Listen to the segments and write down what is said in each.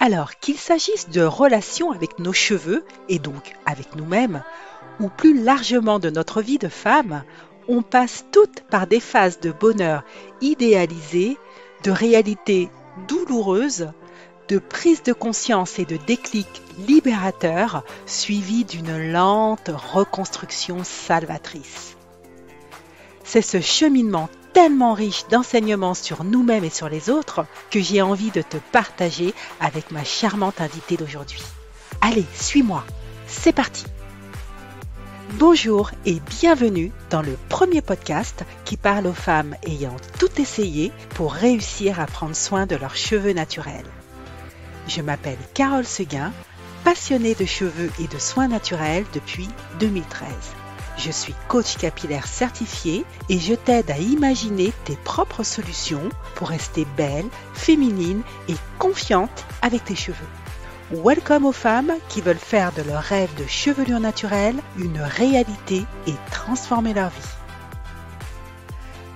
Alors qu'il s'agisse de relations avec nos cheveux et donc avec nous-mêmes, ou plus largement de notre vie de femme, on passe toutes par des phases de bonheur idéalisé, de réalité douloureuse, de prise de conscience et de déclic libérateur, suivi d'une lente reconstruction salvatrice. C'est ce cheminement tellement riche d'enseignements sur nous-mêmes et sur les autres que j'ai envie de te partager avec ma charmante invitée d'aujourd'hui. Allez, suis-moi, c'est parti! Bonjour et bienvenue dans le premier podcast qui parle aux femmes ayant tout essayé pour réussir à prendre soin de leurs cheveux naturels. Je m'appelle Carole Seguin, passionnée de cheveux et de soins naturels depuis 2013. Je suis coach capillaire certifiée et je t'aide à imaginer tes propres solutions pour rester belle, féminine et confiante avec tes cheveux. Welcome aux femmes qui veulent faire de leur rêve de chevelure naturelle une réalité et transformer leur vie.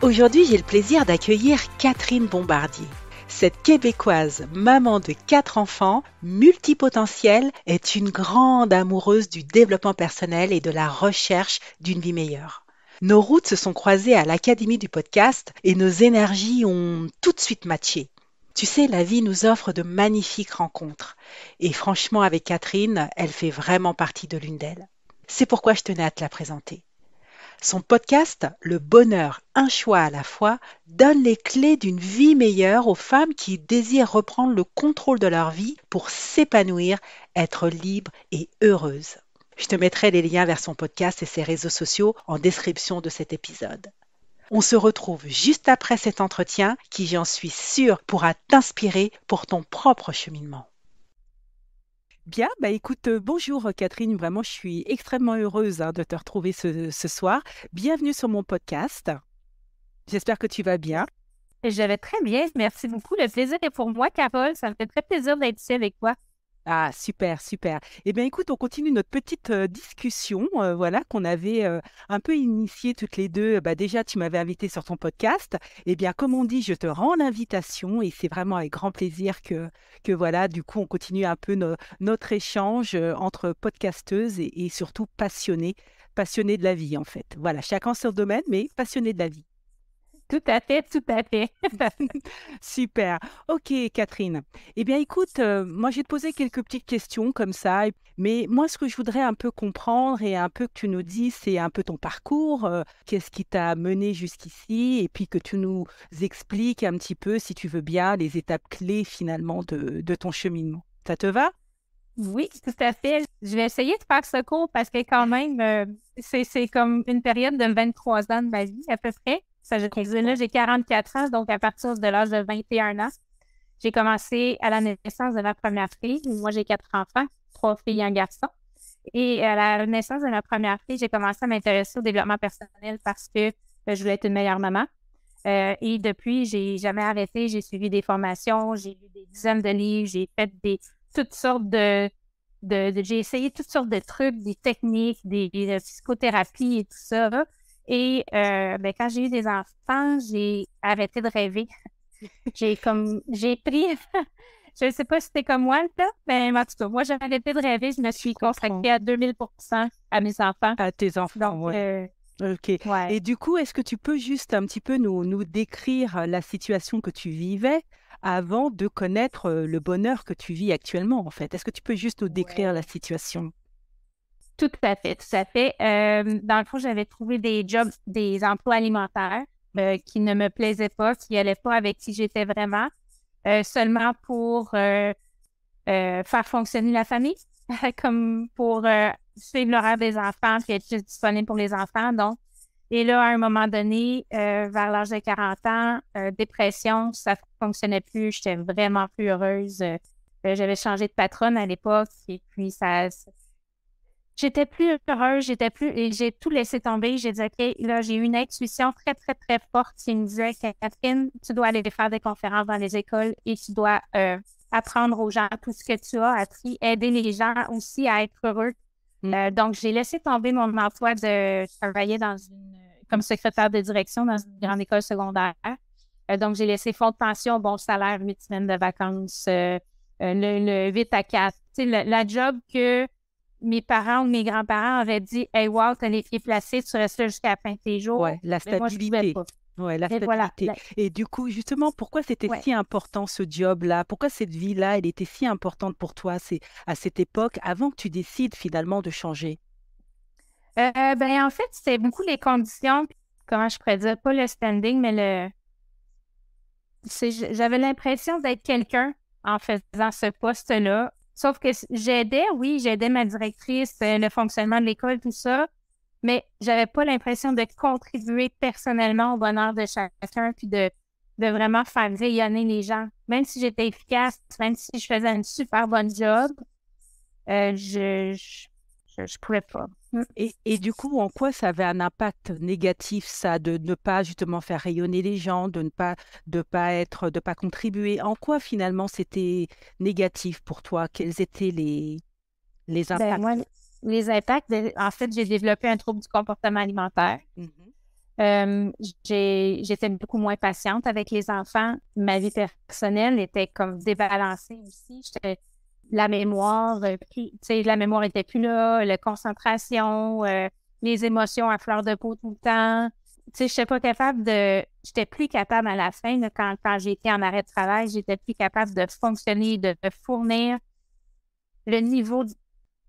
Aujourd'hui, j'ai le plaisir d'accueillir Catherine Bombardier. Cette Québécoise, maman de 4 enfants, multipotentielle, est une grande amoureuse du développement personnel et de la recherche d'une vie meilleure. Nos routes se sont croisées à l'Académie du podcast et nos énergies ont tout de suite matché. Tu sais, la vie nous offre de magnifiques rencontres. Et franchement, avec Catherine, elle fait vraiment partie de l'une d'elles. C'est pourquoi je tenais à te la présenter. Son podcast, Le bonheur, un choix à la fois, donne les clés d'une vie meilleure aux femmes qui désirent reprendre le contrôle de leur vie pour s'épanouir, être libres et heureuses. Je te mettrai les liens vers son podcast et ses réseaux sociaux en description de cet épisode. On se retrouve juste après cet entretien qui, j'en suis sûre, pourra t'inspirer pour ton propre cheminement. Bien, écoute, bonjour Catherine, vraiment je suis extrêmement heureuse de te retrouver ce soir. Bienvenue sur mon podcast. J'espère que tu vas bien. Je vais très bien, merci beaucoup. Le plaisir est pour moi, Carole. Ça me fait très plaisir d'être ici avec toi. Ah, super, super. Eh bien, écoute, on continue notre petite discussion, qu'on avait un peu initiée toutes les deux. Déjà, tu m'avais invitée sur ton podcast. Eh bien, comme on dit, je te rends l'invitation et c'est vraiment avec grand plaisir que voilà, du coup, on continue un peu notre échange entre podcasteuses et surtout passionnés de la vie, en fait. Voilà, chacun son domaine, mais passionnés de la vie. Tout à fait, tout à fait. Super. Ok, Catherine. Eh bien, écoute, moi, je vais te poser quelques petites questions comme ça. Mais moi, ce que je voudrais un peu comprendre et un peu que tu nous dises, c'est un peu ton parcours. Qu'est-ce qui t'a mené jusqu'ici? Et puis que tu nous expliques un petit peu, si tu veux bien, les étapes clés finalement de ton cheminement. Ça te va? Oui, tout à fait. Je vais essayer de faire ce cours parce que quand même, c'est comme une période de 23 ans de ma vie à peu près. Ça, là, j'ai 44 ans, donc à partir de l'âge de 21 ans, j'ai commencé à la naissance de ma première fille. Moi, j'ai 4 enfants, 3 filles et un garçon. Et à la naissance de ma première fille, j'ai commencé à m'intéresser au développement personnel parce que je voulais être une meilleure maman. Et depuis, j'ai jamais arrêté. J'ai suivi des formations, j'ai lu des dizaines de livres, j'ai fait toutes sortes j'ai essayé toutes sortes de trucs, des techniques, des psychothérapies et tout ça. Et quand j'ai eu des enfants, j'ai arrêté de rêver. J'ai pris, je ne sais pas si c'était comme moi, là, mais en tout cas, moi, j'ai arrêté de rêver. Je me suis consacrée à 2000% à mes enfants. À tes enfants, Donc, ouais. Ok. ouais. Et du coup, est-ce que tu peux juste un petit peu nous décrire la situation que tu vivais avant de connaître le bonheur que tu vis actuellement, en fait? Est-ce que tu peux juste nous décrire la situation? Tout à fait, tout à fait. Dans le fond, j'avais trouvé des jobs, des emplois alimentaires qui ne me plaisaient pas, qui n'allaient pas avec qui j'étais vraiment, seulement pour faire fonctionner la famille, comme pour suivre l'horaire des enfants, puis être juste disponible pour les enfants. Donc, et là, à un moment donné, vers l'âge de 40 ans, dépression, ça ne fonctionnait plus, j'étais vraiment plus heureuse. J'avais changé de patronne à l'époque, et puis j'étais plus heureuse, et j'ai tout laissé tomber. J'ai dit, OK, là, j'ai eu une intuition très, très, très forte qui me disait, Catherine, tu dois aller faire des conférences dans les écoles et tu dois apprendre aux gens tout ce que tu as appris, aider les gens aussi à être heureux. Donc, j'ai laissé tomber mon emploi de travailler comme secrétaire de direction dans une grande école secondaire. Donc, j'ai laissé fonds de pension, bon salaire, 8 semaines de vacances, le 8 à 4. Tu sais, la job que mes parents ou mes grands-parents auraient dit « Hey, wow, t'as les pieds placés, tu restes là jusqu'à la fin de tes jours. » Ouais, la Mais moi, je ne pouvais stabilité. pas. Ouais, la Et voilà. stabilité. Et du coup, justement, pourquoi c'était Ouais. si important ce job-là? Pourquoi cette vie-là, elle était si importante pour toi à cette époque, avant que tu décides finalement de changer? Ben, en fait, c'était beaucoup les conditions, puis comment je pourrais dire, pas le standing, mais j'avais l'impression d'être quelqu'un en faisant ce poste-là. Sauf que j'aidais ma directrice, le fonctionnement de l'école, tout ça, mais j'avais pas l'impression de contribuer personnellement au bonheur de chacun, puis de vraiment faire rayonner les gens. Même si j'étais efficace, même si je faisais une super bonne job, je pouvais pas. Et du coup, en quoi ça avait un impact négatif, ça, de ne pas justement faire rayonner les gens, de pas contribuer? En quoi finalement c'était négatif pour toi? Quels étaient les Ben, impacts? moi, les impacts, en fait, j'ai développé un trouble du comportement alimentaire. Mhm. J'étais beaucoup moins patiente avec les enfants. Ma vie personnelle était comme débalancée aussi. La mémoire, tu sais, la mémoire était plus là, la concentration, les émotions à fleur de peau tout le temps. Tu sais, j'étais plus capable à la fin, là, quand j'ai été en arrêt de travail, j'étais plus capable de fonctionner, de fournir le niveau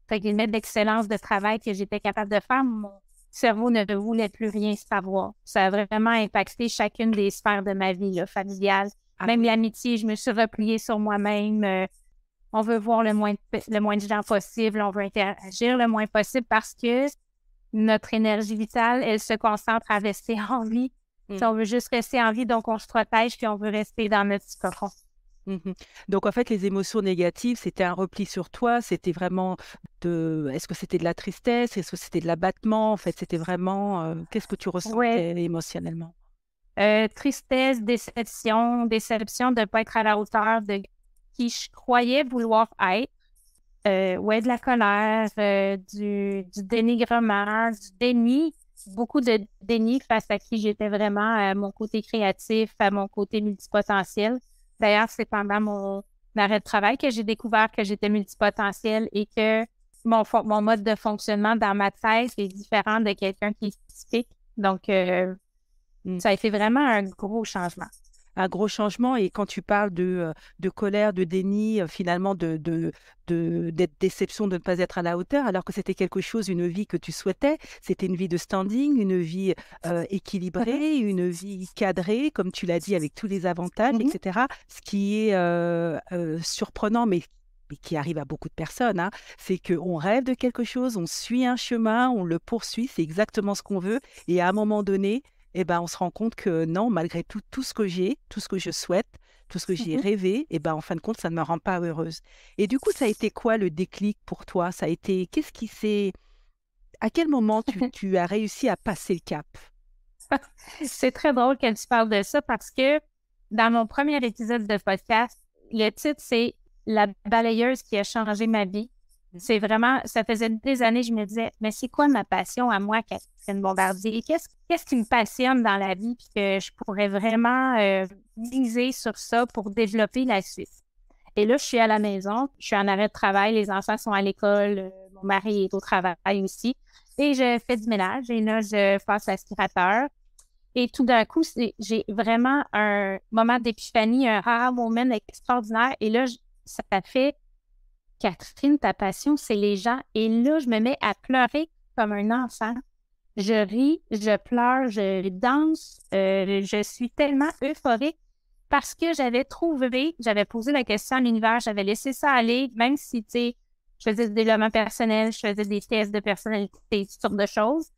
d'excellence de travail que j'étais capable de faire. Mon cerveau ne voulait plus rien savoir. Ça a vraiment impacté chacune des sphères de ma vie, là, familiale. Ah Même oui. l'amitié, je me suis repliée sur moi-même. On veut voir le moins de gens possible. On veut interagir le moins possible parce que notre énergie vitale, elle se concentre à rester en vie. Si on veut juste rester en vie, donc on se protège puis on veut rester dans notre petit cocon. Mhm. Donc en fait, les émotions négatives, c'était un repli sur toi, c'était vraiment est-ce que c'était de la tristesse, est-ce que c'était de l'abattement, en fait, c'était vraiment, qu'est-ce que tu Ouais, ressentais émotionnellement? tristesse, déception de ne pas être à la hauteur de qui je croyais vouloir être. Ouais, de la colère, du dénigrement, du déni, beaucoup de déni face à qui j'étais vraiment, à mon côté créatif, à mon côté multipotentiel. D'ailleurs, c'est pendant mon arrêt de travail que j'ai découvert que j'étais multipotentiel et que mon mode de fonctionnement dans ma tête est différent de quelqu'un qui est typique. Donc, ça a été vraiment un gros changement. Un gros changement. Et quand tu parles de colère, de déni, finalement d'être déception de ne pas être à la hauteur, alors que c'était quelque chose, une vie que tu souhaitais, c'était une vie de standing, une vie Mhm, équilibrée, une vie cadrée, comme tu l'as dit, avec tous les avantages, mhm. etc. Ce qui est surprenant, mais qui arrive à beaucoup de personnes, hein, c'est qu'on rêve de quelque chose, on suit un chemin, on le poursuit, c'est exactement ce qu'on veut, et à un moment donné, eh ben, on se rend compte que non, malgré tout ce que j'ai, tout ce que je souhaite, tout ce que j'ai Mhm. rêvé, eh ben, en fin de compte, ça ne me rend pas heureuse. Et du coup, ça a été quoi le déclic pour toi? Ça a été, qu'est-ce qui s'est, à quel moment tu as réussi à passer le cap? C'est très drôle que tu parles de ça parce que dans mon premier épisode de podcast, le titre, c'est La balayeuse qui a changé ma vie. Mhm. C'est vraiment, ça faisait des années, je me disais, mais c'est quoi ma passion à moi, Catherine Bombardier? Qu'est-ce qui me passionne dans la vie puis que je pourrais vraiment miser sur ça pour développer la suite? Et là, je suis à la maison, je suis en arrêt de travail, les enfants sont à l'école, mon mari est au travail aussi. Et je fais du ménage et là, je passe l'aspirateur. Et tout d'un coup, j'ai vraiment un moment d'épiphanie, un rare moment extraordinaire. Et là, ça fait, Catherine, ta passion, c'est les gens. Et là, je me mets à pleurer comme un enfant. Je ris, je pleure, je danse. Je suis tellement euphorique parce que j'avais posé la question à l'univers, j'avais laissé ça aller, même si, tu sais, je faisais du développement personnel, je faisais des tests de personnalité, toutes sortes de choses.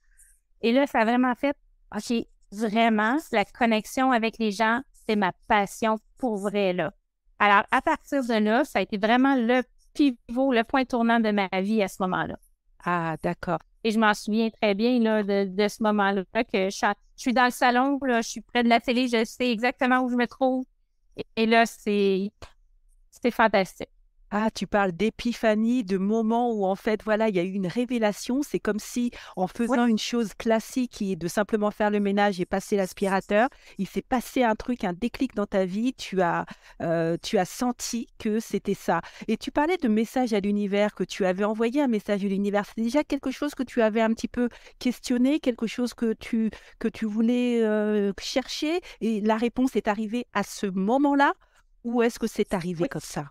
Et là, ça a vraiment fait, OK, vraiment, la connexion avec les gens, c'est ma passion pour vrai, là. Alors, à partir de là, ça a été vraiment le pivot, le point tournant de ma vie à ce moment-là. Ah, d'accord. Et je m'en souviens très bien là, de ce moment-là, que je suis dans le salon, là, je suis près de la télé, je sais exactement où je me trouve. Et là, c'était fantastique. Ah, tu parles d'épiphanie, de moments où en fait, voilà, il y a eu une révélation. C'est comme si en Oui, faisant une chose classique qui est de simplement faire le ménage et passer l'aspirateur, il s'est passé un truc, un déclic dans ta vie. Tu as senti que c'était ça. Et tu parlais de message à l'univers, que tu avais envoyé un message à l'univers. C'est déjà quelque chose que tu avais un petit peu questionné, quelque chose que tu voulais chercher et la réponse est arrivée à ce moment-là ou est-ce que c'est arrivé oui. comme ça?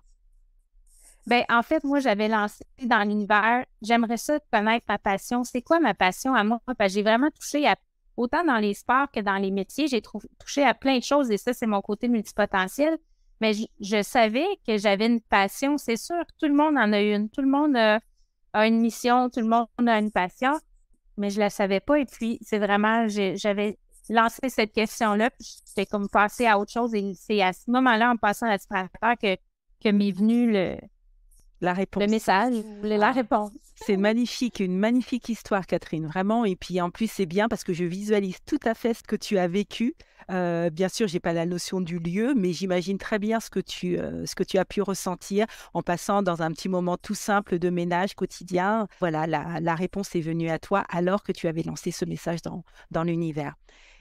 Ben, en fait, moi, j'avais lancé dans l'univers, j'aimerais ça connaître ma passion. C'est quoi ma passion à moi? Parce que j'ai vraiment touché à, autant dans les sports que dans les métiers, touché à plein de choses et ça, c'est mon côté multipotentiel. Mais je savais que j'avais une passion, c'est sûr. Tout le monde en a une. Tout le monde a une mission, tout le monde a une passion, mais je la savais pas. Et puis, c'est vraiment, j'avais lancé cette question-là, puis j'étais comme passée à autre chose. Et c'est à ce moment-là, en passant à l'aspirateur, que m'est venu La le réponse. message ou la Ah, réponse. c'est magnifique, une magnifique histoire, Catherine, vraiment. Et puis en plus, c'est bien parce que je visualise tout à fait ce que tu as vécu. Bien sûr, j'ai pas la notion du lieu, mais j'imagine très bien ce que tu as pu ressentir en passant dans un petit moment tout simple de ménage quotidien. Voilà, la réponse est venue à toi alors que tu avais lancé ce message dans l'univers.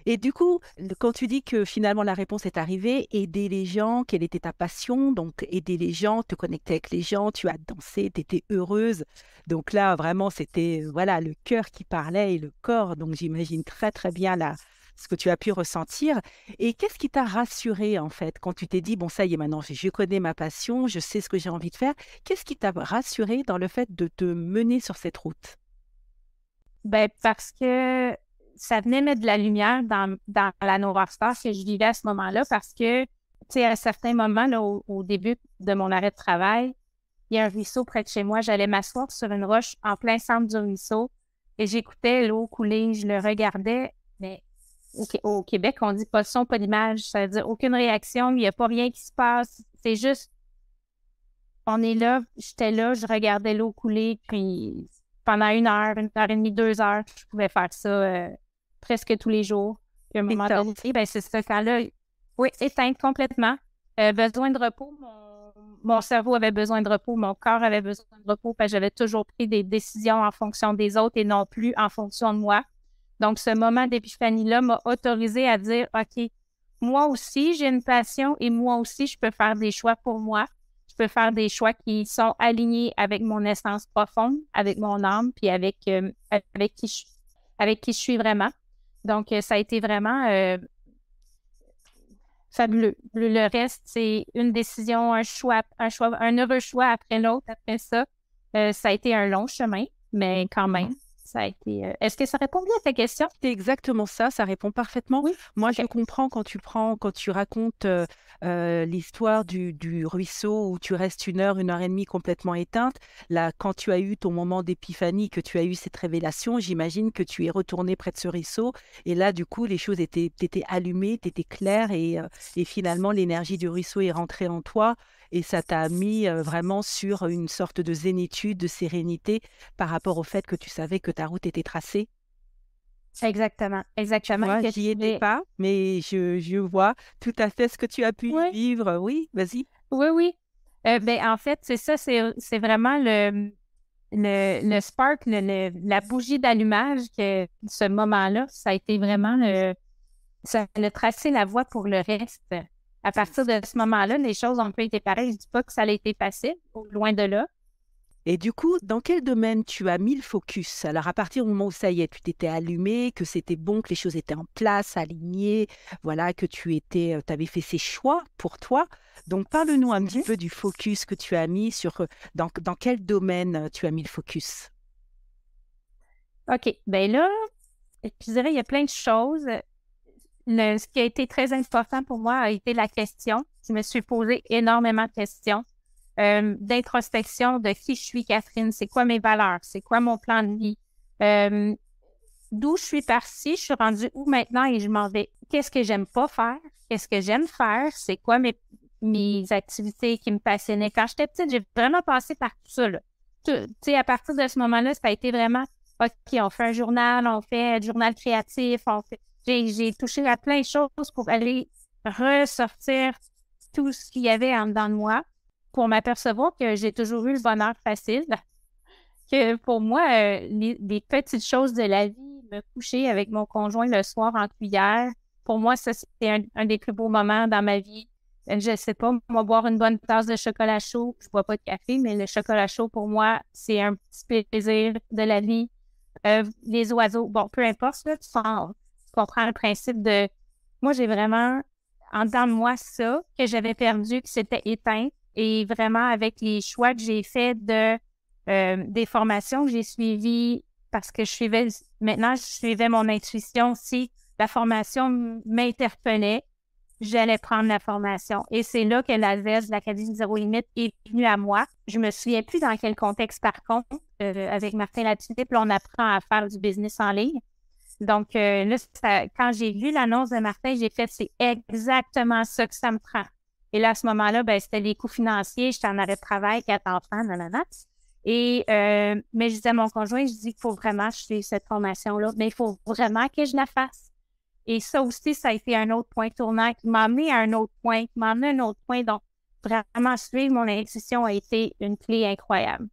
Et du coup, quand tu dis que finalement la réponse est arrivée, aider les gens, quelle était ta passion? Donc, aider les gens, te connecter avec les gens, tu as dansé, tu étais heureuse. Donc là, vraiment, c'était voilà, le cœur qui parlait et le corps. Donc, j'imagine très, très bien là, ce que tu as pu ressentir. Et qu'est-ce qui t'a rassuré en fait quand tu t'es dit, bon, ça y est, maintenant, je connais ma passion, je sais ce que j'ai envie de faire. Qu'est-ce qui t'a rassuré dans le fait de te mener sur cette route? Ben, parce que ça venait mettre de la lumière dans la Nova Star que je vivais à ce moment-là, parce que, tu sais, à certains moments, là, au début de mon arrêt de travail, il y a un ruisseau près de chez moi. J'allais m'asseoir sur une roche en plein centre du ruisseau et j'écoutais l'eau couler, je le regardais, mais au Québec, on dit pas de son, pas d'image, ça veut dire aucune réaction, il n'y a pas rien qui se passe, c'est juste, on est là, j'étais là, je regardais l'eau couler, puis pendant 1 heure et demie, 2 heures, je pouvais faire ça presque tous les jours. Puis à un moment donné, Éteinte. ben c'est ce temps-là, oui, éteinte complètement. Besoin de repos, mon cerveau avait besoin de repos, mon corps avait besoin de repos, parce que j'avais toujours pris des décisions en fonction des autres et non plus en fonction de moi. Donc, ce moment d'épiphanie-là m'a autorisé à dire, OK, moi aussi, j'ai une passion et moi aussi, je peux faire des choix pour moi. Je peux faire des choix qui sont alignés avec mon essence profonde, avec mon âme, puis avec qui je suis vraiment. Donc, ça a été vraiment fabuleux. Le reste, c'est une décision, un heureux choix après l'autre. Après ça, ça a été un long chemin, mais quand même, ça a été. Est-ce que ça répond bien à ta question? C'est exactement ça, ça répond parfaitement. Oui. Moi, je OK. comprends quand tu racontes l'histoire du ruisseau où tu restes 1 heure et demie complètement éteinte. Là, quand tu as eu ton moment d'épiphanie, que tu as eu cette révélation, j'imagine que tu es retournée près de ce ruisseau. Et là, du coup, les choses t'étaient allumées, t'étais claire et finalement, l'énergie du ruisseau est rentrée en toi et ça t'a mis vraiment sur une sorte de zénitude, de sérénité par rapport au fait que tu savais que ta route était tracée. Exactement, Tu exactement. vois, Que j'y tu étais es- pas, mais je vois tout à fait ce que tu as pu Oui, vivre. Oui, vas-y. oui, oui. Ben, en fait, c'est ça, c'est vraiment le spark, la bougie d'allumage que ce moment-là, ça a été vraiment ça a tracé la voie pour le reste. À partir de ce moment-là, les choses ont un peu été pareilles. Je dis pas que ça a été facile, loin de là. Et du coup, dans quel domaine tu as mis le focus? Alors, à partir du moment où ça y est, tu t'étais allumé, que c'était bon, que les choses étaient en place, alignées, voilà, que tu avais fait ces choix pour toi. Donc, parle-nous un petit Mhm. peu du focus que tu as mis dans quel domaine tu as mis le focus? OK. Ben là, je dirais, il y a plein de choses. Ce qui a été très important pour moi a été la question. Je me suis posé énormément de questions d'introspection de qui je suis, Catherine, c'est quoi mes valeurs, c'est quoi mon plan de vie, euh, d'où je suis partie, je suis rendue où maintenant et je m'en vais. Qu'est-ce que j'aime pas faire? Qu'est-ce que j'aime faire? C'est quoi mes activités qui me passionnaient? Quand j'étais petite, j'ai vraiment passé par tout ça, là. Tu sais, à partir de ce moment-là, ça a été vraiment, OK, on fait un journal, on fait un journal créatif, j'ai touché à plein de choses pour aller ressortir tout ce qu'il y avait en dedans de moi. pour m'apercevoir que j'ai toujours eu le bonheur facile, que pour moi, les petites choses de la vie, me coucher avec mon conjoint le soir en cuillère, pour moi, ça, c'était un des plus beaux moments dans ma vie. Je sais pas, moi, boire une bonne tasse de chocolat chaud, je bois pas de café, mais le chocolat chaud, pour moi, c'est un petit plaisir de la vie. Les oiseaux, bon, peu importe, là, tu comprends le principe de... Moi, j'ai vraiment, en dedans de moi, ça, que j'avais perdu, que c'était éteint. Et vraiment, avec les choix que j'ai faits des formations que j'ai suivies, parce que je suivais mon intuition. Si la formation m'interpellait, j'allais prendre la formation. Et c'est là que la ZES, l'Académie Zéro Limite, est venue à moi. Je me souviens plus dans quel contexte, par contre, avec Martin Latulippe, là, on apprend à faire du business en ligne. Donc, là, quand j'ai vu l'annonce de Martin, j'ai fait, c'est exactement ça que ça me prend. Et là, à ce moment-là, ben, c'était les coûts financiers, j'étais en arrêt de travail, 4 enfants, nanana. Et, mais je disais à mon conjoint, je dis qu'il faut vraiment que je fasse cette formation-là, mais il faut vraiment que je la fasse. Et ça aussi, ça a été un autre point tournant qui m'a amené à un autre point, qui m'a amené à un autre point. Donc, vraiment, suivre mon intuition a été une clé incroyable.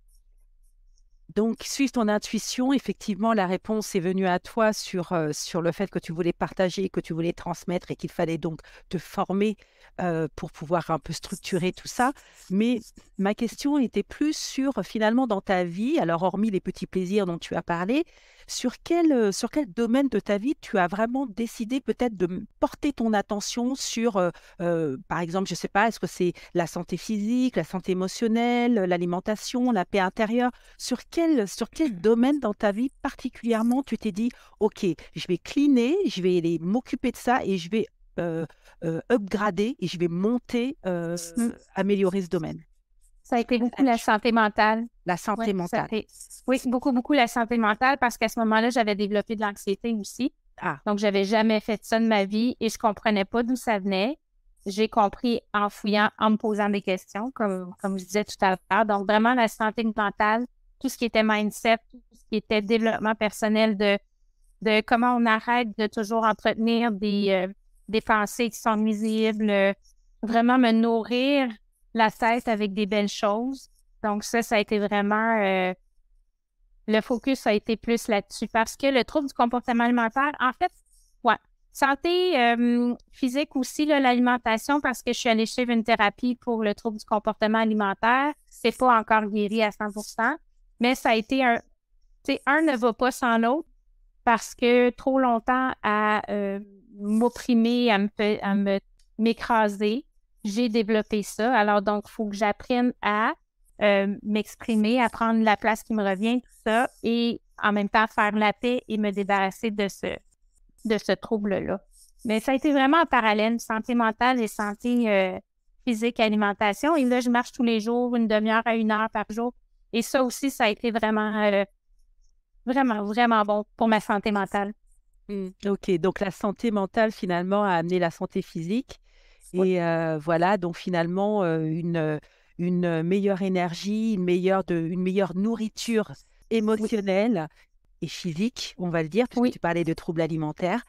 Donc, suivre ton intuition, effectivement, la réponse est venue à toi sur le fait que tu voulais partager, que tu voulais transmettre et qu'il fallait donc te former pour pouvoir un peu structurer tout ça. Mais ma question était plus sur, finalement, dans ta vie, alors hormis les petits plaisirs dont tu as parlé, sur quel domaine de ta vie tu as vraiment décidé peut-être de porter ton attention sur, par exemple, je ne sais pas, est-ce que c'est la santé physique, la santé émotionnelle, l'alimentation, la paix intérieure? Sur quel domaine dans ta vie particulièrement tu t'es dit, OK, je vais cleaner, je vais m'occuper de ça et je vais upgrader et je vais monter, améliorer ce domaine? Ça a été beaucoup la santé mentale. La santé mentale. Oui, beaucoup, beaucoup la santé mentale parce qu'à ce moment-là, j'avais développé de l'anxiété aussi. Ah, Donc, j'avais jamais fait ça de ma vie et je comprenais pas d'où ça venait. J'ai compris en fouillant, en me posant des questions, comme je disais tout à l'heure. Donc, vraiment, la santé mentale, tout ce qui était mindset, tout ce qui était développement personnel de comment on arrête de toujours entretenir des pensées qui sont nuisibles, vraiment me nourrir la tête avec des belles choses. Donc, ça a été vraiment... le focus a été plus là-dessus parce que le trouble du comportement alimentaire, en fait, ouais. Santé physique aussi, là, l'alimentation, parce que je suis allée suivre une thérapie pour le trouble du comportement alimentaire. C'est pas encore guéri à 100%, mais ça a été un... Tu sais, un ne va pas sans l'autre parce que trop longtemps à m'opprimer, m'écraser, j'ai développé ça. Alors, donc, il faut que j'apprenne à m'exprimer, à prendre la place qui me revient, tout ça, et en même temps faire la paix et me débarrasser de ce trouble-là. Mais ça a été vraiment en parallèle, santé mentale et santé physique, alimentation. Et là, je marche tous les jours, 1/2 heure à 1 heure par jour. Et ça aussi, ça a été vraiment, vraiment, vraiment bon pour ma santé mentale. OK, donc la santé mentale, finalement, a amené la santé physique. Oui. Et voilà, donc finalement, une meilleure énergie, une meilleure nourriture émotionnelle et physique, on va le dire, puisque Oui. tu parlais de troubles alimentaires.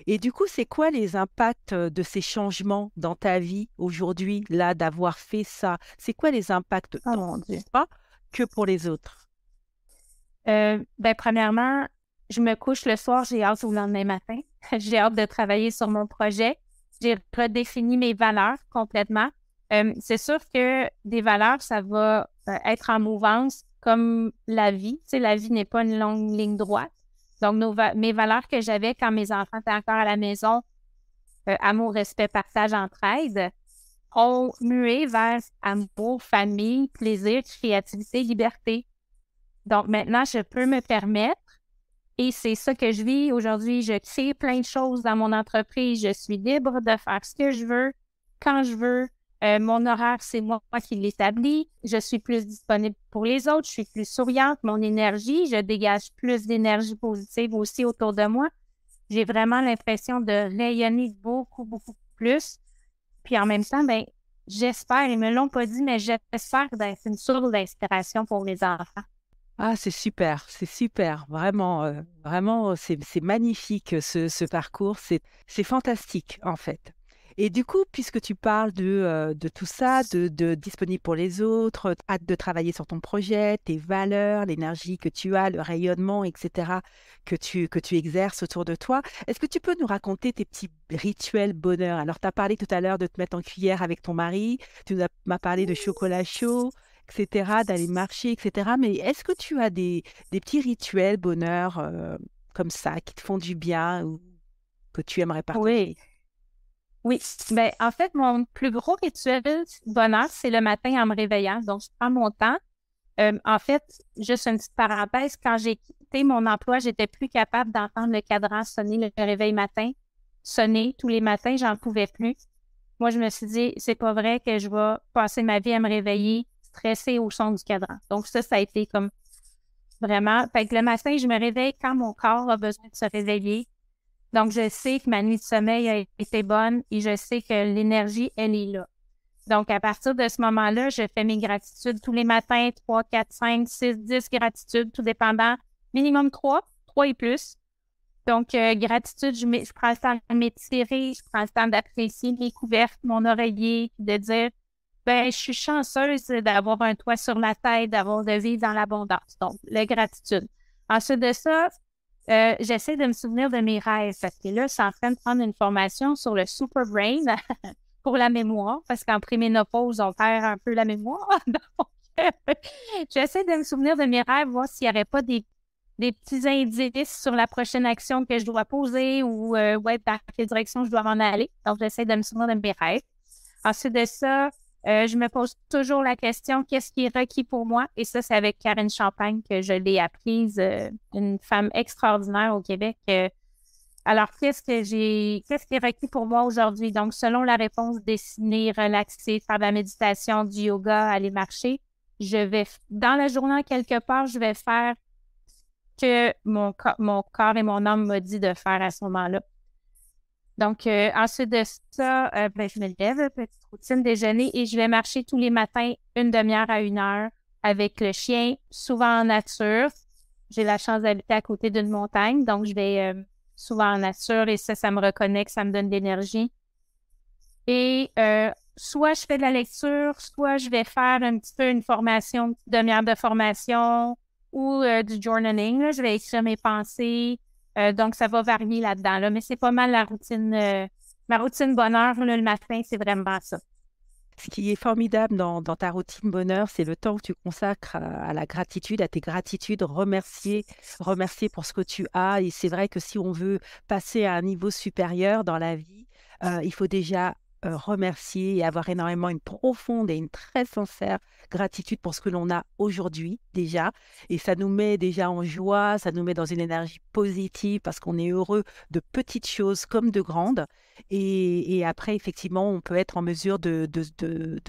Et du coup, c'est quoi les impacts de ces changements dans ta vie aujourd'hui, là, d'avoir fait ça? C'est quoi les impacts Oh tant mon Dieu. pour toi que pour les autres? Ben, premièrement, je me couche le soir, j'ai hâte au lendemain matin. J'ai hâte de travailler sur mon projet. J'ai redéfini mes valeurs complètement. C'est sûr que des valeurs, ça va être en mouvance comme la vie. Tu sais, la vie n'est pas une longue ligne droite. Donc, mes valeurs que j'avais quand mes enfants étaient encore à la maison, amour, respect, partage, entraide, ont mué vers amour, famille, plaisir, créativité, liberté. Donc, maintenant, je peux me permettre, et c'est ça que je vis aujourd'hui, je crée plein de choses dans mon entreprise, je suis libre de faire ce que je veux, quand je veux. Mon horaire, c'est moi qui l'établis. Je suis plus disponible pour les autres, je suis plus souriante. Mon énergie, je dégage plus d'énergie positive aussi autour de moi. J'ai vraiment l'impression de rayonner beaucoup, beaucoup plus. Puis en même temps, ben, j'espère, ils me l'ont pas dit, mais j'espère d'être une source d'inspiration pour les enfants. Ah, c'est super, vraiment, vraiment, c'est magnifique ce parcours, c'est fantastique en fait. Et du coup, puisque tu parles de tout ça, de disponible pour les autres, hâte de travailler sur ton projet, tes valeurs, l'énergie que tu as, le rayonnement, etc., que tu exerces autour de toi, est-ce que tu peux nous raconter tes petits rituels bonheur? Alors, tu as parlé tout à l'heure de te mettre en cuillère avec ton mari, m'as parlé de chocolat chaud, etc., d'aller marcher, etc. Mais est-ce que tu as des petits rituels bonheur comme ça qui te font du bien ou que tu aimerais Oui. partager? Oui, ben en fait, mon plus gros rituel bonheur, c'est le matin en me réveillant. Donc, je prends mon temps. En fait, juste une petite parenthèse, quand j'ai quitté mon emploi, j'étais plus capable d'entendre le cadran sonner le réveil matin, sonner tous les matins, j'en pouvais plus. Moi, je me suis dit, c'est pas vrai que je vais passer ma vie à me réveiller stressée au son du cadran. Donc, ça a été comme vraiment. Fait que le matin, je me réveille quand mon corps a besoin de se réveiller. Donc, je sais que ma nuit de sommeil a été bonne et je sais que l'énergie, elle est là. Donc, à partir de ce moment-là, je fais mes gratitudes tous les matins, 3, 4, 5, 6, 10 gratitudes, tout dépendant. Minimum 3 et plus. Donc, gratitude, je prends le temps de m'étirer, je prends le temps d'apprécier mes couvertes, mon oreiller, de dire, ben, je suis chanceuse d'avoir un toit sur la tête, d'avoir de vivre dans l'abondance. Donc, la gratitude. Ensuite de ça, j'essaie de me souvenir de mes rêves parce que là, je suis en train de prendre une formation sur le Super Brain pour la mémoire parce qu'en préménopause, on perd un peu la mémoire. Donc, j'essaie de me souvenir de mes rêves, voir s'il n'y aurait pas des petits indices sur la prochaine action que je dois poser ou ouais, dans quelle direction je dois m'en aller. Donc, j'essaie de me souvenir de mes rêves. Ensuite de ça, je me pose toujours la question, qu'est-ce qui est requis pour moi? Et ça, c'est avec Karine Champagne que je l'ai apprise, une femme extraordinaire au Québec. Alors, qu'est-ce qui est requis pour moi aujourd'hui? Donc, selon la réponse, dessiner, relaxer, faire de la méditation, du yoga, aller marcher, dans la journée, quelque part, je vais faire ce que mon corps et mon âme m'ont dit de faire à ce moment-là. Donc, ensuite de ça, ben, je me lève, petite routine déjeuner et je vais marcher tous les matins 1/2 heure à 1 heure avec le chien, souvent en nature. J'ai la chance d'habiter à côté d'une montagne, donc je vais souvent en nature et ça me reconnecte, ça me donne de l'énergie. Et soit je fais de la lecture, soit je vais faire un petit peu une formation, une 1/2 heure de formation ou du journaling. Là. Je vais écrire mes pensées. Donc, ça va varier là-dedans. Là. Mais c'est pas mal la routine, ma routine bonheur là, le matin, c'est vraiment ça. Ce qui est formidable dans ta routine bonheur, c'est le temps que tu consacres à la gratitude, à tes gratitudes, remercier pour ce que tu as. Et c'est vrai que si on veut passer à un niveau supérieur dans la vie, il faut déjà remercier et avoir énormément une profonde et une très sincère gratitude pour ce que l'on a aujourd'hui déjà. Et ça nous met déjà en joie, ça nous met dans une énergie positive parce qu'on est heureux de petites choses comme de grandes. Et après, effectivement, on peut être en mesure de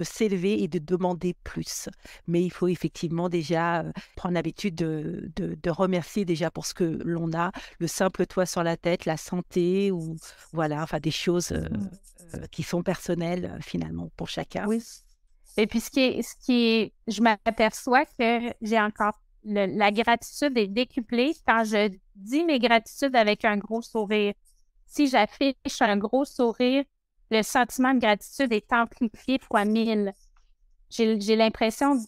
s'élever et de demander plus. Mais il faut effectivement déjà prendre l'habitude de remercier déjà pour ce que l'on a, le simple toit sur la tête, la santé, ou voilà, enfin des choses qui sont personnelles finalement pour chacun. Oui. Et puis, je m'aperçois que j'ai encore la gratitude est décuplée quand je dis mes gratitudes avec un gros sourire. Si j'affiche un gros sourire, le sentiment de gratitude est amplifié fois 1000. J'ai l'impression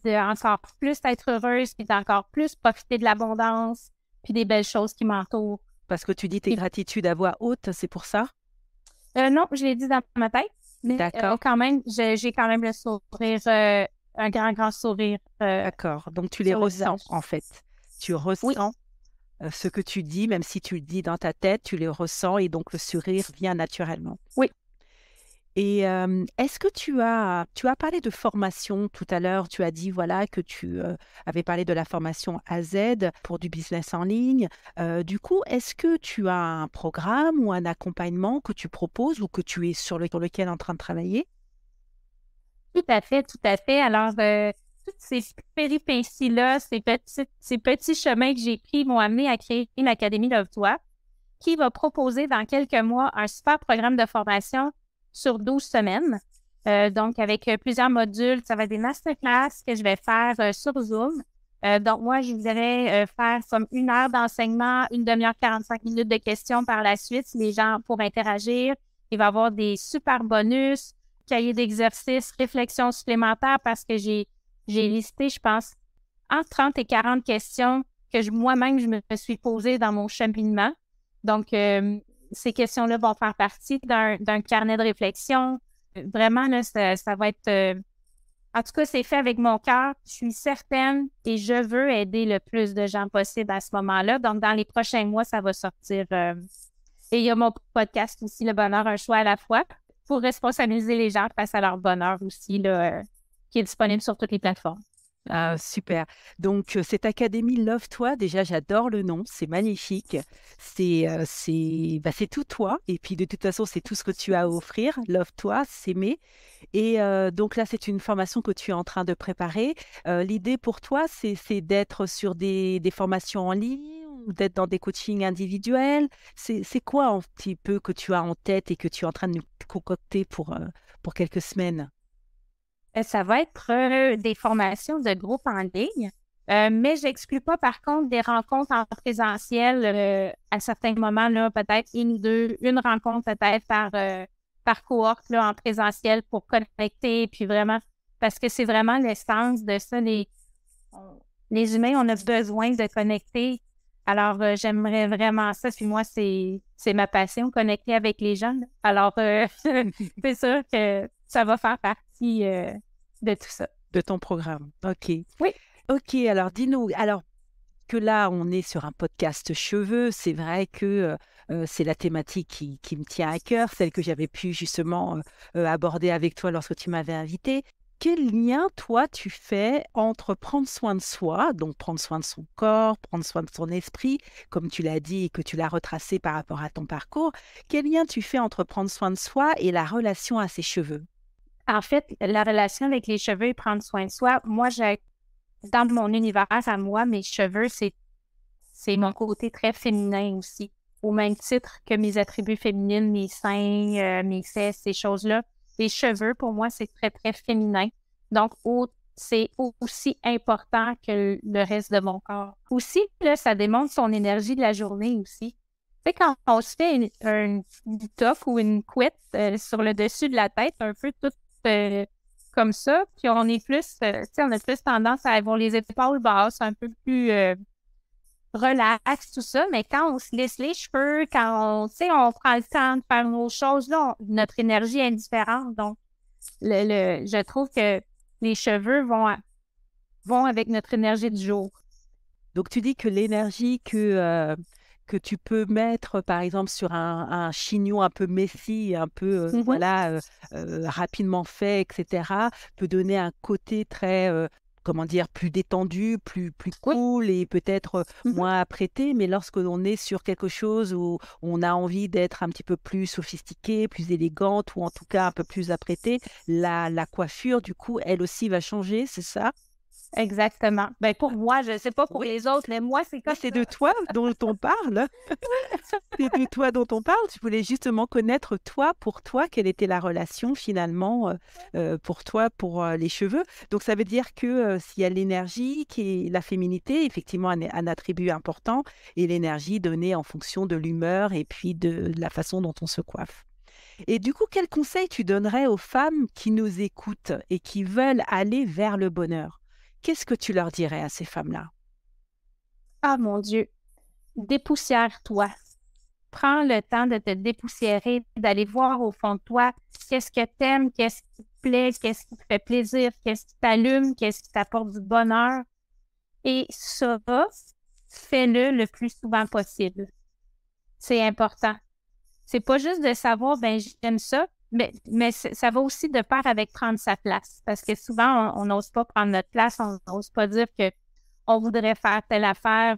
d'encore plus être heureuse, puis d'encore plus profiter de l'abondance, puis des belles choses qui m'entourent. Parce que tu dis tes gratitudes à voix haute, c'est pour ça? Non, je l'ai dit dans ma tête, mais D'accord. quand même, j'ai quand même le sourire, un grand, grand sourire. D'accord. Donc tu les ressens en fait. Tu Oui. ressens ce que tu dis, même si tu le dis dans ta tête, tu les ressens et donc le sourire vient naturellement. Oui. Et est-ce que tu as parlé de formation tout à l'heure, tu as dit voilà que tu avais parlé de la formation A Z pour du business en ligne. Du coup, est-ce que tu as un programme ou un accompagnement que tu proposes ou que tu es sur lequel en train de travailler? Tout à fait, tout à fait. Alors, toutes ces péripéties-là, ces petits chemins que j'ai pris m'ont amené à créer l'Académie Love-toi, qui va proposer dans quelques mois un super programme de formation sur 12 semaines. Donc, avec plusieurs modules, ça va être des masterclass que je vais faire sur Zoom. Donc, moi, je voudrais faire comme 1 heure d'enseignement, 1/2 heure, 45 minutes de questions par la suite, si les gens pour interagir. Il va y avoir des super bonus, cahiers d'exercices, réflexions supplémentaires parce que j'ai listé, je pense, entre 30 et 40 questions que moi-même, je me suis posées dans mon cheminement. Donc, ces questions-là vont faire partie d'un carnet de réflexion. Vraiment, là, ça va être... en tout cas, c'est fait avec mon cœur. Je suis certaine et je veux aider le plus de gens possible à ce moment-là. Donc, dans les prochains mois, ça va sortir. Et il y a mon podcast aussi, Le bonheur, un choix à la fois, pour responsabiliser les gens face à leur bonheur aussi, là, qui est disponible sur toutes les plateformes. Ah, super. Donc, cette académie Love-toi, déjà, j'adore le nom, c'est magnifique. C'est tout toi. Et puis, de toute façon, c'est tout ce que tu as à offrir. Love-toi, s'aimer. Et donc là, c'est une formation que tu es en train de préparer. L'idée pour toi, c'est d'être sur des formations en ligne ou d'être dans des coachings individuels. C'est quoi un petit peu que tu as en tête et que tu es en train de nous concocter pour quelques semaines? Ça va être des formations de groupe en ligne, mais je n'exclus pas, par contre, des rencontres en présentiel à certains moments, là, peut-être une ou deux, une rencontre peut-être par cohorte là, en présentiel pour connecter, puis vraiment, parce que c'est vraiment l'essence de ça. Les humains, on a besoin de connecter. Alors, j'aimerais vraiment ça. Puis moi, c'est ma passion, connecter avec les gens. Alors, c'est sûr que ça va faire partie de tout ça. De ton programme. OK. Oui. OK, alors dis-nous, alors que là, on est sur un podcast cheveux, c'est vrai que c'est la thématique qui me tient à cœur, celle que j'avais pu justement aborder avec toi lorsque tu m'avais invité. Quel lien, toi, tu fais entre prendre soin de soi, donc prendre soin de son corps, prendre soin de son esprit, comme tu l'as dit et que tu l'as retracé par rapport à ton parcours, quel lien tu fais entre prendre soin de soi et la relation à ses cheveux? En fait, la relation avec les cheveux et prendre soin de soi, moi, dans mon univers à moi, mes cheveux, c'est mon côté très féminin aussi. Au même titre que mes attributs féminins, mes seins, mes fesses, ces choses-là. Les cheveux, pour moi, c'est très, très féminin. Donc, c'est aussi important que le reste de mon corps. Aussi, là, ça démontre son énergie de la journée aussi. Tu sais, quand on se fait une toque ou une couette sur le dessus de la tête, un peu tout comme ça, puis on est plus, tu sais, on a plus tendance à avoir les épaules basses, un peu plus relax, tout ça, mais quand on se laisse les cheveux, quand tu sais, on prend le temps de faire nos choses, là, notre énergie est différente. Donc, je trouve que les cheveux vont avec notre énergie du jour. Donc, tu dis que l'énergie que tu peux mettre, par exemple, sur un chignon un peu messy, un peu voilà, rapidement fait, etc., peut donner un côté très, comment dire, plus détendu, plus Oui. cool et peut-être Mhm. moins apprêté. Mais lorsque l'on est sur quelque chose où on a envie d'être un petit peu plus sophistiqué, plus élégante ou en tout cas un peu plus apprêtée, la coiffure, du coup, elle aussi va changer, c'est ça? Exactement. Ben pour moi, je ne sais pas pour Oui. les autres, mais moi, c'est comme C'est ça. de toi dont on parle. C'est de toi dont on parle. Tu voulais justement connaître toi, pour toi, quelle était la relation finalement pour toi, pour les cheveux. Donc ça veut dire que s'il y a l'énergie, qui est la féminité, effectivement un attribut important, et l'énergie donnée en fonction de l'humeur et puis de la façon dont on se coiffe. Et du coup, quel conseil tu donnerais aux femmes qui nous écoutent et qui veulent aller vers le bonheur? Qu'est-ce que tu leur dirais à ces femmes-là? Ah mon Dieu, dépoussière-toi. Prends le temps de te dépoussiérer, d'aller voir au fond de toi qu'est-ce que tu aimes, qu'est-ce qui te plaît, qu'est-ce qui te fait plaisir, qu'est-ce qui t'allume, qu'est-ce qui t'apporte du bonheur. Et ça, fais-le le plus souvent possible. C'est important. C'est pas juste de savoir, ben j'aime ça, mais ça va aussi de pair avec prendre sa place. Parce que souvent, on n'ose pas prendre notre place, on n'ose pas dire que on voudrait faire telle affaire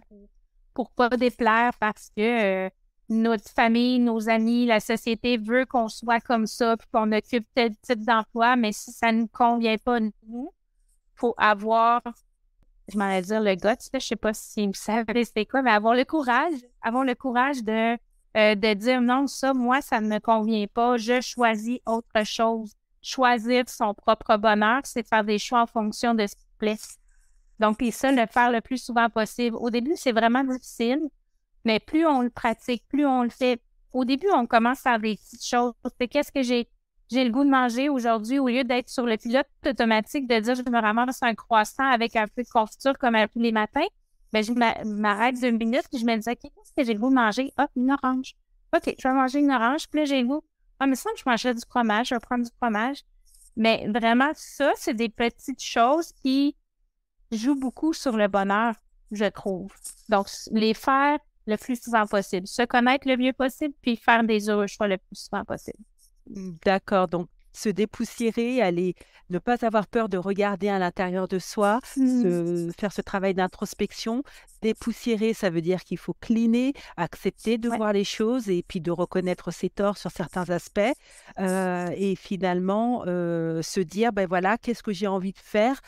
pour pas déplaire parce que notre famille, nos amis, la société veut qu'on soit comme ça, puis qu'on occupe tel type d'emploi, mais si ça ne nous convient pas, nous, il faut avoir, je m'en vais dire le guts, là, je sais pas si vous savez c'est quoi, mais avoir le courage de dire non, ça, moi, ça ne me convient pas, je choisis autre chose. Choisir son propre bonheur, c'est de faire des choix en fonction de ce qui te plaît. Donc, puis ça, le faire le plus souvent possible. Au début, c'est vraiment difficile, mais plus on le pratique, plus on le fait au début, on commence par des petites choses. C'est qu'est-ce que j'ai le goût de manger aujourd'hui, au lieu d'être sur le pilote automatique de dire je me ramasse un croissant avec un peu de confiture comme à tous les matins, ben je m'arrête 2 minutes et je me dis, OK, qu'est-ce que j'ai le goût de manger? Ah, une orange. OK, je vais manger une orange. Puis là, j'ai le goût. Ah, mais ça, je mangerais du fromage. Je vais prendre du fromage. Mais vraiment, ça, c'est des petites choses qui jouent beaucoup sur le bonheur, je trouve. Donc, les faire le plus souvent possible. Se connaître le mieux possible, puis faire des heureux choix le plus souvent possible. D'accord, donc se dépoussiérer, aller, ne pas avoir peur de regarder à l'intérieur de soi, faire ce travail d'introspection. Dépoussiérer, ça veut dire qu'il faut cleaner, accepter de Ouais. voir les choses et puis de reconnaître ses torts sur certains aspects. Et finalement, se dire, ben voilà, qu'est-ce que j'ai envie de faire?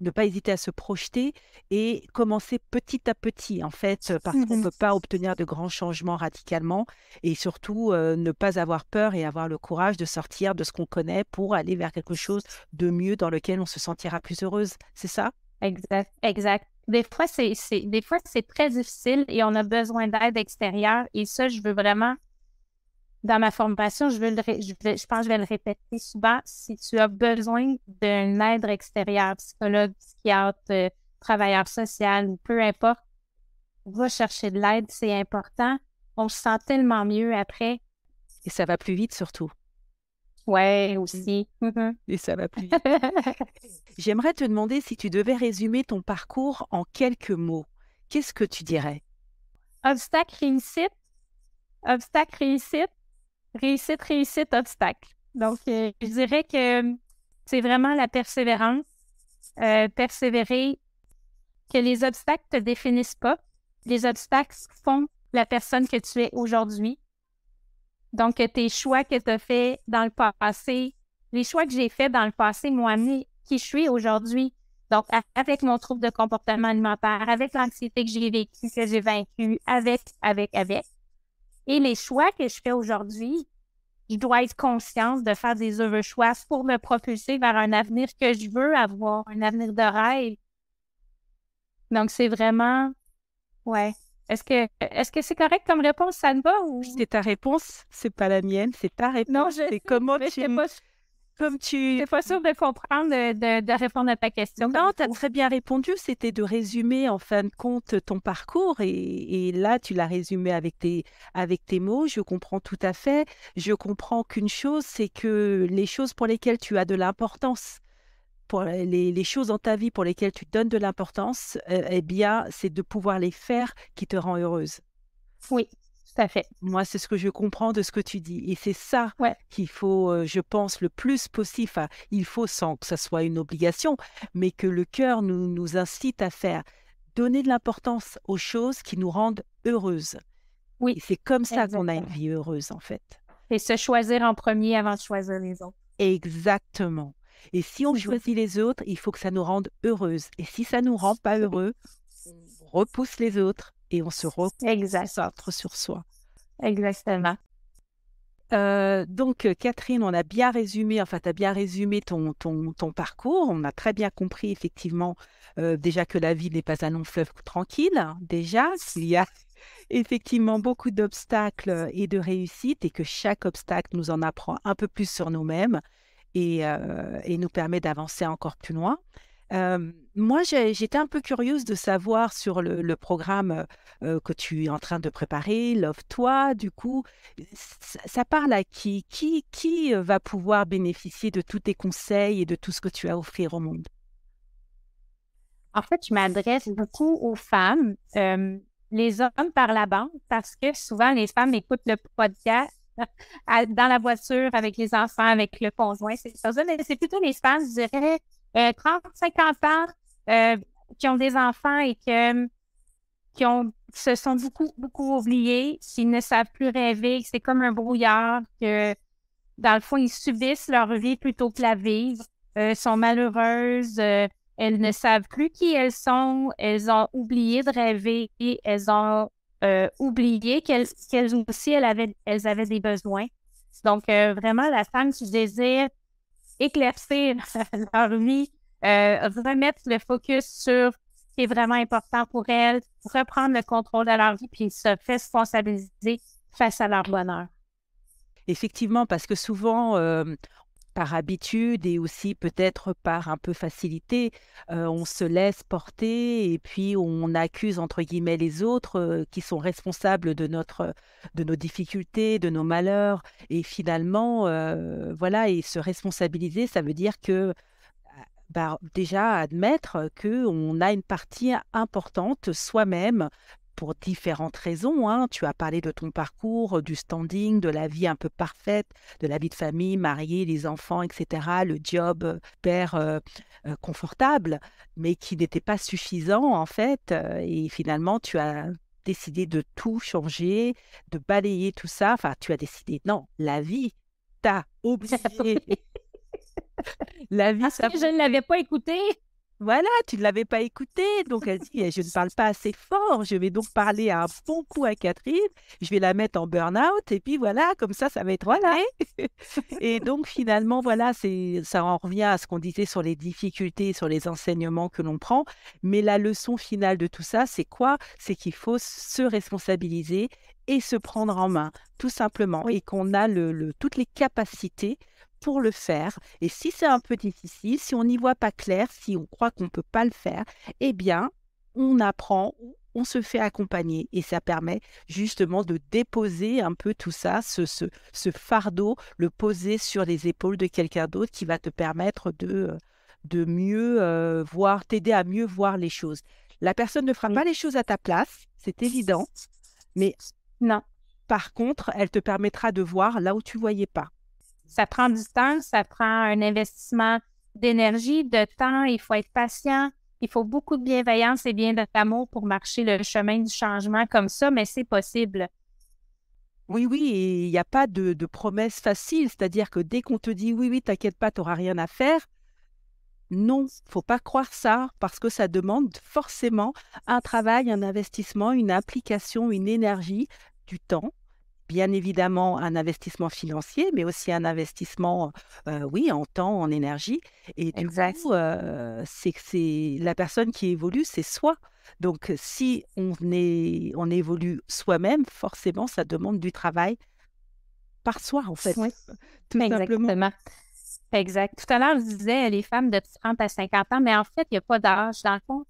Ne pas hésiter à se projeter et commencer petit à petit, en fait, parce qu'on ne peut pas obtenir de grands changements radicalement et surtout ne pas avoir peur et avoir le courage de sortir de ce qu'on connaît pour aller vers quelque chose de mieux dans lequel on se sentira plus heureuse. C'est ça? Exact, exact. Des fois, des fois, c'est très difficile et on a besoin d'aide extérieure. Et ça, je veux vraiment, dans ma formation, je pense que je vais le répéter souvent. Si tu as besoin d'une aide extérieure, psychologue, psychiatre, travailleur social, ou peu importe, va chercher de l'aide, c'est important. On se sent tellement mieux après. Et ça va plus vite surtout. Ouais, aussi. Et ça va plus vite. J'aimerais te demander si tu devais résumer ton parcours en quelques mots. Qu'est-ce que tu dirais? Obstacle, réussite, obstacle, réussite, réussite, réussite, obstacle. Donc, je dirais que c'est vraiment la persévérance, persévérer, que les obstacles ne te définissent pas. Les obstacles font la personne que tu es aujourd'hui. Donc, tes choix que tu as faits dans le passé, les choix que j'ai faits dans le passé m'ont amené qui je suis aujourd'hui. Donc, avec mon trouble de comportement alimentaire, avec l'anxiété que j'ai vécue, que j'ai vaincue, avec. Et les choix que je fais aujourd'hui, je dois être consciente de faire des heureux choix pour me propulser vers un avenir que je veux avoir, un avenir de rêve. Donc, c'est vraiment... Ouais. Est-ce que c'est correct comme réponse, ça te va? Ou... C'est ta réponse, c'est pas la mienne, c'est ta réponse. Non, c'est comment tu... Comme tu... n'étais pas sûre de comprendre, de répondre à ta question. Non, tu as très bien répondu. C'était de résumer, en fin de compte, ton parcours. Et là, tu l'as résumé avec tes mots. Je comprends tout à fait. Je comprends qu'une chose, c'est que les choses pour lesquelles tu as de l'importance, pour les choses dans ta vie pour lesquelles tu donnes de l'importance, eh bien, c'est de pouvoir les faire qui te rend heureuse. Oui, tout à fait. Moi, c'est ce que je comprends de ce que tu dis. Et c'est ça qu'il faut, je pense, le plus possible. Enfin, il faut sans que ça soit une obligation, mais que le cœur nous incite à faire. Donner de l'importance aux choses qui nous rendent heureuses. Oui. Et c'est comme ça qu'on a une vie heureuse, en fait. Et se choisir en premier avant de choisir les autres. Exactement. Et si on choisit les autres, il faut que ça nous rende heureuses. Et si ça ne nous rend pas heureux, on repousse les autres et on se recentre sur soi. Exactement. Donc, Catherine, on a bien résumé, enfin, tu as bien résumé ton parcours. On a très bien compris, effectivement, déjà que la vie n'est pas un long fleuve tranquille. Hein, déjà, qu'il y a effectivement beaucoup d'obstacles et de réussites et que chaque obstacle nous en apprend un peu plus sur nous-mêmes et nous permet d'avancer encore plus loin. Moi, j'étais un peu curieuse de savoir sur le programme que tu es en train de préparer, Love-toi, du coup, ça parle à qui? Qui va pouvoir bénéficier de tous tes conseils et de tout ce que tu as à offrir au monde? En fait, je m'adresse beaucoup aux femmes. Les hommes par la bande, parce que souvent, les femmes écoutent le podcast dans la voiture, avec les enfants, avec le conjoint, c'est ça. Mais c'est plutôt les femmes, je dirais, 30, 50 ans, qui ont des enfants et se sont beaucoup oubliés, qui ne savent plus rêver, que c'est comme un brouillard, que dans le fond, ils subissent leur vie plutôt que la vivre, sont malheureuses, elles ne savent plus qui elles sont, elles ont oublié de rêver et elles ont oublié qu'elles aussi, elles avaient des besoins. Donc, vraiment, la femme qui désire éclaircir leur vie, remettre le focus sur ce qui est vraiment important pour elles, reprendre le contrôle de leur vie puis se responsabiliser face à leur bonheur. Effectivement, parce que souvent, par habitude et aussi peut-être par un peu facilité, on se laisse porter et puis on accuse entre guillemets les autres, qui sont responsables de nos difficultés, de nos malheurs et finalement, voilà et se responsabiliser, ça veut dire que, bah, déjà admettre qu'on a une partie importante soi-même pour différentes raisons, hein. Tu as parlé de ton parcours, du standing, de la vie un peu parfaite, de la vie de famille, mariée, les enfants, et cetera, le job, père, confortable, mais qui n'était pas suffisant en fait, et finalement tu as décidé de tout changer, de balayer tout ça. Enfin, tu as décidé, non, la vie t'a obligé. La vie, Parce que je ne l'avais pas écouté. voilà, tu ne l'avais pas écouté, donc elle dit: «Eh, je ne parle pas assez fort, je vais donc parler un bon coup à Catherine, je vais la mettre en burn-out et puis voilà, comme ça va être Voilà. réglé». Et donc finalement, voilà, ça en revient à ce qu'on disait sur les difficultés, sur les enseignements que l'on prend, mais la leçon finale de tout ça, c'est quoi? C'est qu'il faut se responsabiliser et se prendre en main, tout simplement Oui. et qu'on a toutes les capacités pour le faire et si c'est un peu difficile, si on n'y voit pas clair, si on croit qu'on ne peut pas le faire, eh bien, on apprend, on se fait accompagner et ça permet justement de déposer un peu tout ça, ce fardeau, le poser sur les épaules de quelqu'un d'autre qui va te permettre de mieux voir, t'aider à mieux voir les choses. La personne ne fera Oui. pas les choses à ta place, c'est évident, mais Non. par contre, elle te permettra de voir là où tu ne voyais pas. Ça prend du temps, ça prend un investissement d'énergie, de temps, il faut être patient, il faut beaucoup de bienveillance et bien d'amour pour marcher le chemin du changement comme ça, mais c'est possible. Oui, oui, et il n'y a pas de promesse facile, c'est-à-dire que dès qu'on te dit: «Oui, oui, t'inquiète pas, tu auras rien à faire», non, faut pas croire ça parce que ça demande forcément un travail, un investissement, une application, une énergie, du temps. Bien évidemment, un investissement financier, mais aussi un investissement, oui, en temps, en énergie et du Exact. coup, c'est que c'est la personne qui évolue, c'est soi. Donc si on évolue soi-même, forcément, ça demande du travail par soi, en fait, Oui, tout simplement. exactement. Exact. Tout à l'heure, je disais les femmes de 30 à 50 ans, mais en fait, il n'y a pas d'âge. Dans le fond,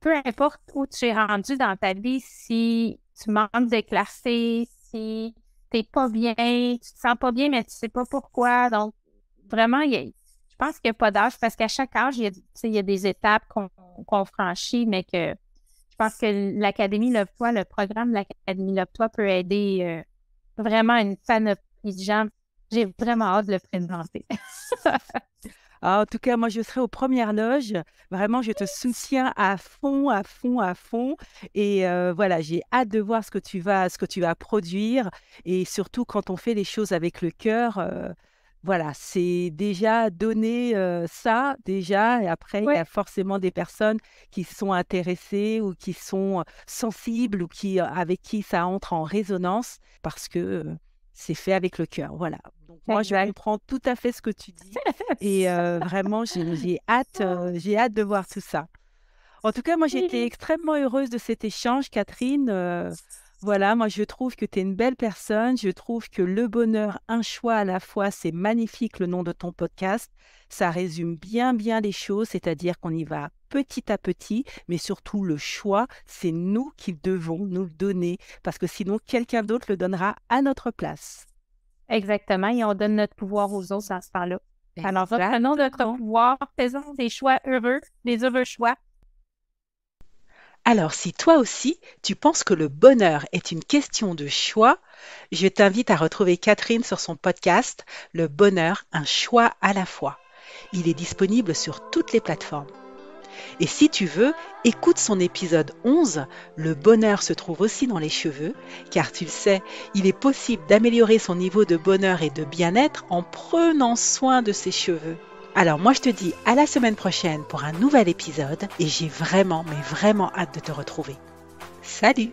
peu importe où tu es rendu dans ta vie, si tu manques de clarté, si tu n'es pas bien, tu te sens pas bien, mais tu ne sais pas pourquoi. Donc, vraiment, je pense qu'il n'y a pas d'âge parce qu'à chaque âge, il y a des étapes qu'on franchit, mais que je pense que l'Académie Love-toi, le programme de l'Académie Love-toi peut aider vraiment une panoplie de gens. J'ai vraiment hâte de le présenter. Ah, en tout cas, moi, je serai aux premières loges. Vraiment, je te soutiens à fond, à fond, à fond. Et voilà, j'ai hâte de voir ce que tu vas produire. Et surtout, quand on fait les choses avec le cœur, voilà, c'est déjà donner ça, déjà. Et après, il y Oui, a forcément des personnes qui sont intéressées ou qui sont sensibles ou avec qui ça entre en résonance parce que c'est fait avec le cœur. Voilà. Donc, moi, je exact. comprends tout à fait ce que tu dis. Et vraiment, j'ai hâte de voir tout ça. En tout cas, moi, j'ai été Oui. extrêmement heureuse de cet échange, Catherine. Voilà, moi, je trouve que tu es une belle personne. Je trouve que le bonheur, un choix à la fois, c'est magnifique le nom de ton podcast. Ça résume bien, bien les choses, c'est-à-dire qu'on y va petit à petit, mais surtout le choix, c'est nous qui devons nous le donner, parce que sinon, quelqu'un d'autre le donnera à notre place. Exactement. Et on donne notre pouvoir aux autres dans ce temps-là. Alors, reprenons notre Exactement. pouvoir, faisons des choix heureux, des heureux choix. Alors, si toi aussi, tu penses que le bonheur est une question de choix, je t'invite à retrouver Catherine sur son podcast Le bonheur, un choix à la fois. Il est disponible sur toutes les plateformes. Et si tu veux, écoute son épisode 11, Le bonheur se trouve aussi dans les cheveux, car tu le sais, il est possible d'améliorer son niveau de bonheur et de bien-être en prenant soin de ses cheveux. Alors moi je te dis à la semaine prochaine pour un nouvel épisode et j'ai vraiment, mais vraiment hâte de te retrouver. Salut!